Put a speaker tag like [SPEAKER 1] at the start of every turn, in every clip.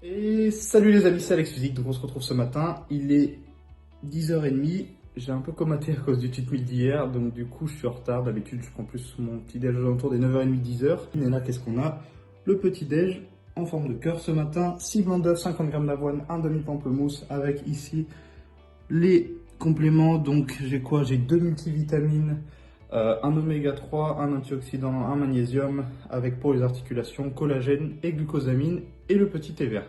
[SPEAKER 1] Et salut les amis, c'est Alex Physique, donc on se retrouve ce matin, il est 10h30, j'ai un peu comaté à cause du cheat meal d'hier, donc du coup je suis en retard, d'habitude je prends plus mon petit déj aux alentours des 9h30, 10h. Et là qu'est-ce qu'on a? Le petit déj en forme de cœur ce matin, 6 blancs d'œufs, 50 g d'avoine, un demi-pamplemousse avec ici les compléments, donc j'ai quoi? J'ai deux multivitamines, un oméga 3, un antioxydant, un magnésium, avec pour les articulations, collagène et glucosamine, et le petit thé vert.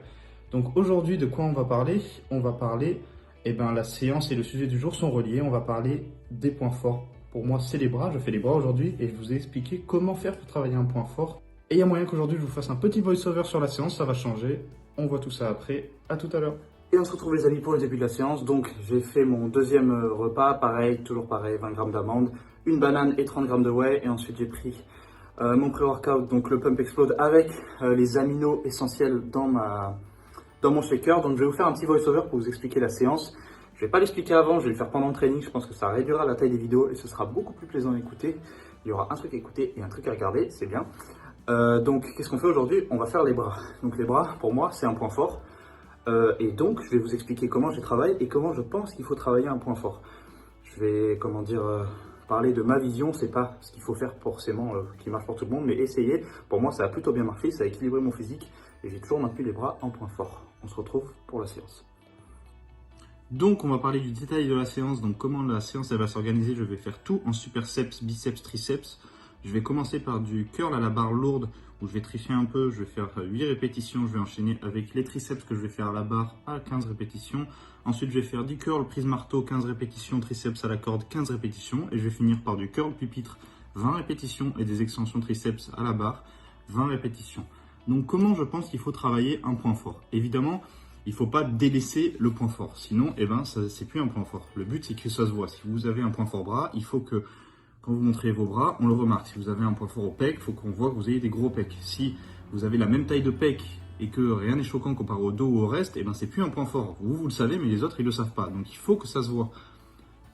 [SPEAKER 1] Donc aujourd'hui, de quoi on va parler? On va parler, la séance et le sujet du jour sont reliés, on va parler des points forts. Pour moi, c'est les bras, je fais les bras aujourd'hui, et je vous ai expliqué comment faire pour travailler un point fort. Et il y a moyen qu'aujourd'hui, je vous fasse un petit voice-over sur la séance, ça va changer. On voit tout ça après, à tout à l'heure. Et on se retrouve les amis pour le début de la séance. Donc j'ai fait mon deuxième repas, pareil, toujours pareil, 20 g d'amandes, une banane et 30 g de whey. Et ensuite j'ai pris mon pré-workout, donc le Pump Explode avec les aminos essentiels dans mon shaker. Donc je vais vous faire un petit voice-over pour vous expliquer la séance. Je ne vais pas l'expliquer avant, je vais le faire pendant le training. Je pense que ça réduira la taille des vidéos et ce sera beaucoup plus plaisant à écouter. Il y aura un truc à écouter et un truc à regarder, c'est bien. Donc qu'est-ce qu'on fait aujourd'hui? On va faire les bras. Donc les bras, pour moi, c'est un point fort. Et donc, je vais vous expliquer comment je travaille et comment je pense qu'il faut travailler un point fort. Je vais, parler de ma vision. C'est pas ce qu'il faut faire forcément qui marche pour tout le monde, mais essayer. Pour moi, ça a plutôt bien marché, ça a équilibré mon physique et j'ai toujours maintenu les bras en point fort. On se retrouve pour la séance. Donc, on va parler du détail de la séance. Donc, comment la séance elle va s'organiser. Je vais faire tout en superceps, biceps, triceps. Je vais commencer par du curl à la barre lourde où je vais tricher un peu. Je vais faire 8 répétitions. Je vais enchaîner avec les triceps que je vais faire à la barre à 15 répétitions. Ensuite, je vais faire du curl prise marteau, 15 répétitions, triceps à la corde, 15 répétitions. Et je vais finir par du curl pupitre, 20 répétitions et des extensions triceps à la barre, 20 répétitions. Donc, comment je pense qu'il faut travailler un point fort? Évidemment, il ne faut pas délaisser le point fort. Sinon, c'est plus un point fort. Le but, c'est que ça se voit. Si vous avez un point fort bras, il faut que quand vous montrez vos bras, on le remarque. Si vous avez un point fort au pec, il faut qu'on voit que vous ayez des gros pecs. Si vous avez la même taille de pec et que rien n'est choquant comparé au dos ou au reste, c'est plus un point fort. Vous le savez, mais les autres, ils ne le savent pas. Donc, il faut que ça se voit.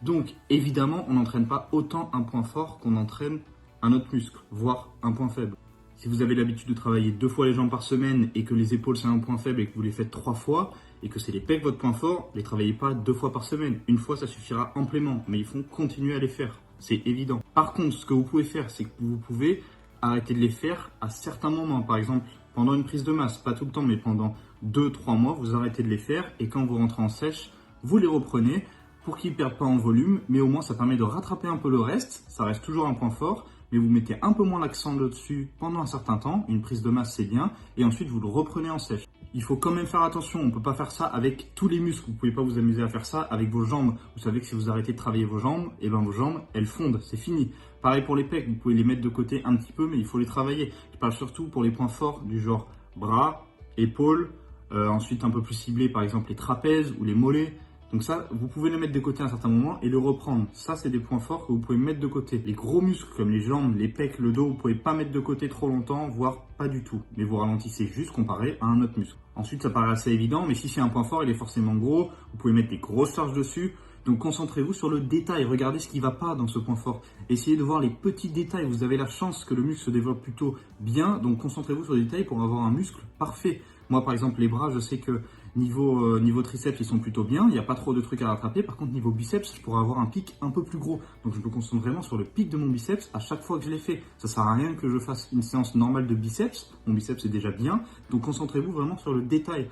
[SPEAKER 1] Donc, évidemment, on n'entraîne pas autant un point fort qu'on entraîne un autre muscle, voire un point faible. Si vous avez l'habitude de travailler 2 fois les jambes par semaine et que les épaules c'est un point faible et que vous les faites 3 fois et que c'est les pecs votre point fort, les travaillez pas 2 fois par semaine. Une fois ça suffira amplement, mais il faut continuer à les faire. C'est évident. Par contre, ce que vous pouvez faire, c'est que vous pouvez arrêter de les faire à certains moments. Par exemple, pendant une prise de masse, pas tout le temps, mais pendant 2-3 mois, vous arrêtez de les faire et quand vous rentrez en sèche, vous les reprenez pour qu'ils ne perdent pas en volume, mais au moins ça permet de rattraper un peu le reste. Ça reste toujours un point fort, mais vous mettez un peu moins l'accent dessus pendant un certain temps. Une prise de masse, c'est bien, et ensuite vous le reprenez en sèche. Il faut quand même faire attention, on ne peut pas faire ça avec tous les muscles. Vous ne pouvez pas vous amuser à faire ça avec vos jambes. Vous savez que si vous arrêtez de travailler vos jambes, vos jambes, elles fondent, c'est fini. Pareil pour les pecs, vous pouvez les mettre de côté un petit peu, mais il faut les travailler. Je parle surtout pour les points forts du genre bras, épaules, ensuite un peu plus ciblé, par exemple les trapèzes ou les mollets. Donc ça, vous pouvez le mettre de côté à un certain moment et le reprendre. Ça, c'est des points forts que vous pouvez mettre de côté. Les gros muscles comme les jambes, les pecs, le dos, vous ne pouvez pas mettre de côté trop longtemps, voire pas du tout. Mais vous ralentissez juste comparé à un autre muscle. Ensuite, ça paraît assez évident, mais si c'est un point fort, il est forcément gros. Vous pouvez mettre des grosses charges dessus. Donc concentrez-vous sur le détail. Regardez ce qui ne va pas dans ce point fort. Essayez de voir les petits détails. Vous avez la chance que le muscle se développe plutôt bien. Donc concentrez-vous sur les détails pour avoir un muscle parfait. Moi, par exemple, les bras, je sais que niveau triceps, ils sont plutôt bien. Il n'y a pas trop de trucs à rattraper. Par contre, niveau biceps, je pourrais avoir un pic un peu plus gros. Donc, je me concentre vraiment sur le pic de mon biceps à chaque fois que je l'ai fait. Ça sert à rien que je fasse une séance normale de biceps. Mon biceps est déjà bien. Donc, concentrez-vous vraiment sur le détail.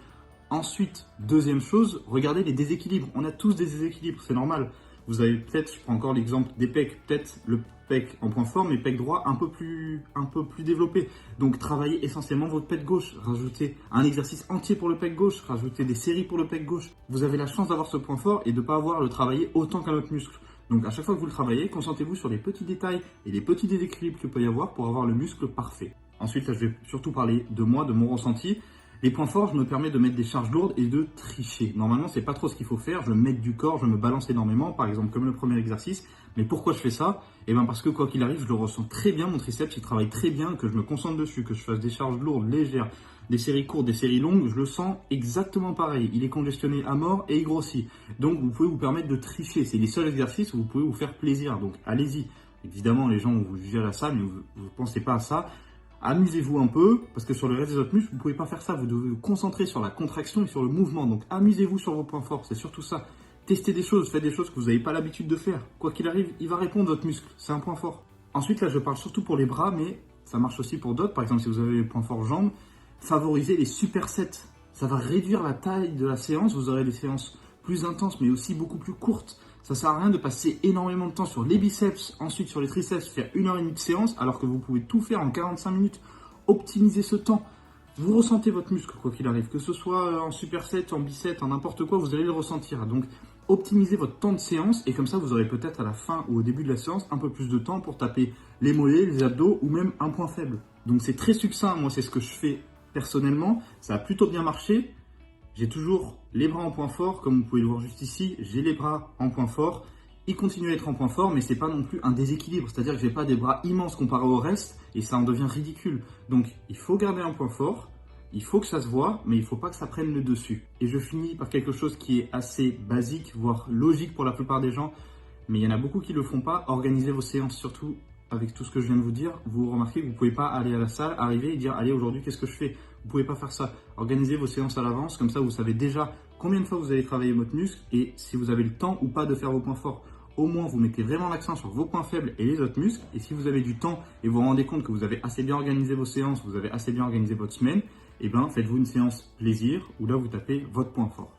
[SPEAKER 1] Ensuite, deuxième chose, regardez les déséquilibres. On a tous des déséquilibres, c'est normal. Vous avez peut-être, je prends encore l'exemple des pecs, peut-être le pec en point fort, mais pec droit un peu plus développé. Donc travaillez essentiellement votre pec gauche, rajoutez un exercice entier pour le pec gauche, rajoutez des séries pour le pec gauche. Vous avez la chance d'avoir ce point fort et de ne pas avoir à le travailler autant qu'un autre muscle. Donc à chaque fois que vous le travaillez, concentrez-vous sur les petits détails et les petits déséquilibres qu'il peut y avoir pour avoir le muscle parfait. Ensuite, là, je vais surtout parler de moi, de mon ressenti. Les points forts, je me permets de mettre des charges lourdes et de tricher. Normalement, c'est pas trop ce qu'il faut faire. Je mets du corps, je me balance énormément, par exemple comme le premier exercice. Mais pourquoi je fais ça? Parce que quoi qu'il arrive, je le ressens très bien, mon triceps, il travaille très bien, que je me concentre dessus, que je fasse des charges lourdes, légères, des séries courtes, des séries longues, je le sens exactement pareil. Il est congestionné à mort et il grossit. Donc, vous pouvez vous permettre de tricher. C'est les seuls exercices où vous pouvez vous faire plaisir. Donc, allez-y. Évidemment, les gens vont vous juger à la salle, mais vous ne pensez pas à ça. Amusez-vous un peu, parce que sur le reste des autres muscles, vous ne pouvez pas faire ça. Vous devez vous concentrer sur la contraction et sur le mouvement. Donc amusez-vous sur vos points forts, c'est surtout ça. Testez des choses, faites des choses que vous n'avez pas l'habitude de faire. Quoi qu'il arrive, il va répondre votre muscle, c'est un point fort. Ensuite, là, je parle surtout pour les bras, mais ça marche aussi pour d'autres. Par exemple, si vous avez les points forts jambes, favorisez les supersets. Ça va réduire la taille de la séance, vous aurez des séances plus intenses, mais aussi beaucoup plus courtes. Ça sert à rien de passer énormément de temps sur les biceps, ensuite sur les triceps, faire 1h30 de séance, alors que vous pouvez tout faire en 45 minutes. Optimisez ce temps. Vous ressentez votre muscle, quoi qu'il arrive. Que ce soit en superset, en biceps, en n'importe quoi, vous allez le ressentir. Donc, optimisez votre temps de séance et comme ça, vous aurez peut-être à la fin ou au début de la séance un peu plus de temps pour taper les mollets, les abdos ou même un point faible. Donc, c'est très succinct. Moi, c'est ce que je fais personnellement. Ça a plutôt bien marché. J'ai toujours les bras en point fort, comme vous pouvez le voir juste ici. J'ai les bras en point fort. Ils continuent à être en point fort, mais c'est pas non plus un déséquilibre. C'est-à-dire que j'ai pas des bras immenses comparé au reste et ça en devient ridicule. Donc, il faut garder un point fort. Il faut que ça se voit, mais il faut pas que ça prenne le dessus. Et je finis par quelque chose qui est assez basique, voire logique pour la plupart des gens, mais il y en a beaucoup qui le font pas. Organisez vos séances, surtout avec tout ce que je viens de vous dire. Vous remarquez que vous pouvez pas aller à la salle, arriver et dire allez aujourd'hui qu'est-ce que je fais. Vous pouvez pas faire ça. Organisez vos séances à l'avance, comme ça vous savez déjà combien de fois vous allez travailler votre muscle et si vous avez le temps ou pas de faire vos points forts. Au moins, vous mettez vraiment l'accent sur vos points faibles et les autres muscles. Et si vous avez du temps et vous vous rendez compte que vous avez assez bien organisé vos séances, vous avez assez bien organisé votre semaine, eh bien, faites-vous une séance plaisir où là, vous tapez votre point fort.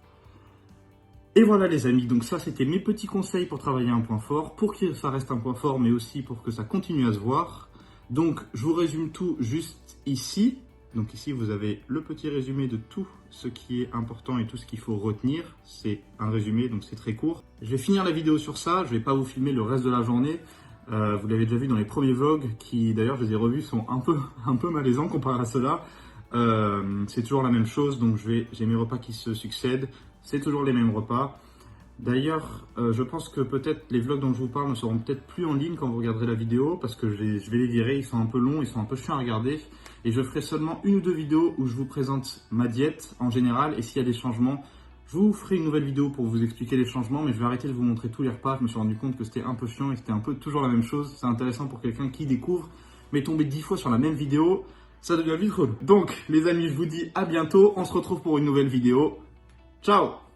[SPEAKER 1] Et voilà les amis, donc ça c'était mes petits conseils pour travailler un point fort, pour que ça reste un point fort, mais aussi pour que ça continue à se voir. Donc, je vous résume tout juste ici. Donc ici, vous avez le petit résumé de tout ce qui est important et tout ce qu'il faut retenir. C'est un résumé, donc c'est très court. Je vais finir la vidéo sur ça. Je ne vais pas vous filmer le reste de la journée. Vous l'avez déjà vu dans les premiers vlogs, qui d'ailleurs, je les ai revus, sont un peu malaisants comparé à ceux-là. C'est toujours la même chose, donc j'ai mes repas qui se succèdent. C'est toujours les mêmes repas. D'ailleurs, je pense que peut-être les vlogs dont je vous parle ne seront peut-être plus en ligne quand vous regarderez la vidéo parce que je vais les virer, ils sont un peu longs, ils sont un peu chiants à regarder. Et je ferai seulement une ou deux vidéos où je vous présente ma diète en général et s'il y a des changements, je vous ferai une nouvelle vidéo pour vous expliquer les changements, mais je vais arrêter de vous montrer tous les repas. Je me suis rendu compte que c'était un peu chiant et c'était un peu toujours la même chose. C'est intéressant pour quelqu'un qui découvre, mais tomber 10 fois sur la même vidéo, ça devient vite relou. Donc, les amis, je vous dis à bientôt. On se retrouve pour une nouvelle vidéo. Ciao!